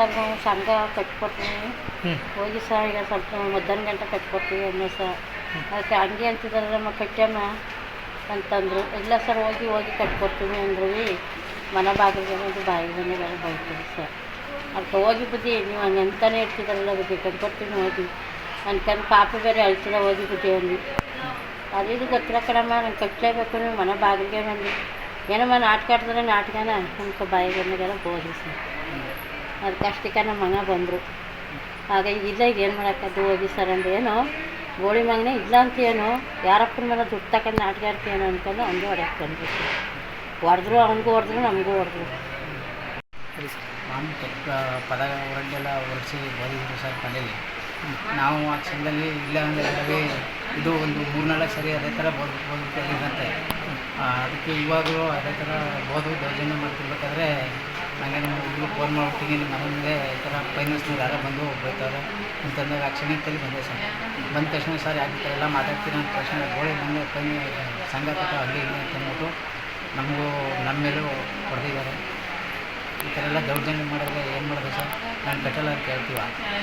Sir ನಾವು ಸಂಘ ಕಟ್ಕೊಡ್ತೀವಿ. ಹ್ಞೂ ಹೋಗಿ ಸರ್ ಈಗ ಸ್ವಲ್ಪ ಮಧ್ಯಾಹ್ನ ಗಂಟೆ ಕಟ್ಕೊಡ್ತೀವಿ ಅನ್ನೋ ಸರ್. ಅದಕ್ಕೆ ಹಂಗೆ ಅಂತಿದ್ದಾರೆ ನಮ್ಮ ಕಟ್ಟಮ್ಮ ಅಂತಂದರು. ಇಲ್ಲ ಸರ್ ಹೋಗಿ ಕಟ್ಕೊಡ್ತೀವಿ ಅಂದ್ರೂ ಮನೆ ಬಾಗಿಲಿಗೆ ಒಂದು ಬಾಯಿಗೆ ಬಂದಾಗ ಬೈತೀವಿ ಸರ್. ಅದಕ್ಕೆ ಹೋಗಿ ಬುದ್ಧಿ ನೀವು ಹಂಗೆ ಅಂತಾನೆ ಇರ್ತಿದ್ದಾರಲ್ಲ ಬುದ್ಧಿ ಕಟ್ಕೊಡ್ತೀನಿ ಹೋಗಿ ಅನ್ಕೊಂಡು ಪಾಪ ಬೇರೆ ಅಳ್ತಿದ ಹೋಗಿ ಬುದ್ಧಿ ಅಂದು. ಅದು ಗೊತ್ತಿಲ್ಲ ಕಣಮ್ಮ ನಂಗೆ ಕಟ್ಟಲೇಬೇಕು ನೀವು ಮನೆ ಬಾಗಿಲಿಗೆ ಬಂದು ಏನಮ್ಮ ನಾಟಕ ಆಡ್ತಾರೆ ನಾಟಕನ ನಮ್ಗೆ ಬಾಯಿಗೆ ಬಂದಾಗೆಲ್ಲ ಹೋದ್ರಿ ಸರ್. ಅದಕ್ಕೆ ಅಷ್ಟಕ್ಕೆ ನಮ್ಮ ಮಗ ಬಂದರು. ಆಗ ಇಲ್ಲ ಈಗ ಏನು ಮಾಡೋಕ್ಕದ್ದು ಹೋಗಿ ಸರ್ ಅಂದ್ರೆ ಏನೋ ಗೋಳಿ ಮಗನೇ ಇಲ್ಲ ಅಂತ ಏನು ಯಾರಪ್ಪನ ಮೇಲೆ ದುಡ್ಡು ತಗೊಂಡು ನಾಟಕ ಆಡ್ತೀಯೇನೋ ಅಂದ್ಕೊಂಡು ಹಂಗೆ ಹೊಡ್ಯಕ್ಕೆ ಬಂದರು ಸರ್. ಹೊಡೆದ್ರು ಅವನಿಗೂ ಹೊಡೆದ್ರು ನಮಗೂ ಹೊಡೆದ್ರು. ಸರಿ ಸರ್. ನಾನು ಪದ ಹೊರಗೆಲ್ಲ ಹೊರಡಿಸಿ ಓದಿದ್ರು ಸರ್ ಮನೇಲಿ. ನಾವು ಆ ಕ್ಷಣದಲ್ಲಿ ಇಲ್ಲ ಅಂದರೆ ಇದು ಒಂದು 3-4 ಸರಿ ಅದೇ ಥರ ಓದಿದಂತೆ. ಅದಕ್ಕೆ ಇವಾಗಲೂ ಅದೇ ಥರ ದೌರ್ಜನ್ಯ ಮಾಡ್ತಿರ್ಬೇಕಾದ್ರೆ ನನಗೆ ನಮ್ಮ ಹುಡುಗರು ಫೋನ್ ಮಾಡ್ಬಿಟ್ಟಿಗೆ ನಿಮ್ಮ ಮನೆ ಮುಂದೆ ಈ ಥರ ಫೈನಾನ್ಸ್ನವ್ರು ಯಾರೋ ಬಂದು ಬೈತಾರೆ ಅಂತಂದಾಗ ಆ ಕ್ಷಣದಲ್ಲಿ ಬಂದೆ ಸರ್. ಬಂದ ತಕ್ಷಣ ಸರ್ ಯಾಕೆ ಈ ಥರ ಎಲ್ಲ ಮಾತಾಡ್ತೀನಿ ಅಂದ ತಕ್ಷಣ ಗೋಳಿ ಬಂದು ಸಂಘ ಕಟ್ಟ ಅಲ್ಲಿ ಇಲ್ಲಿ ಅಂತ ಅಂದ್ಬಿಟ್ಟು ನಮಗೂ ನಮ್ಮ ಮೇಲೂ ಹೊಡೆದಿದ್ದಾರೆ. ಈ ಥರ ಎಲ್ಲ ದೌರ್ಜನ್ಯ ಮಾಡಿದ್ರೆ ಏನು ಮಾಡೋದು ಸರ್? ನಾನು ಕಟ್ಟಲ್ಲ ಅಂತ ಹೇಳ್ತೀವ.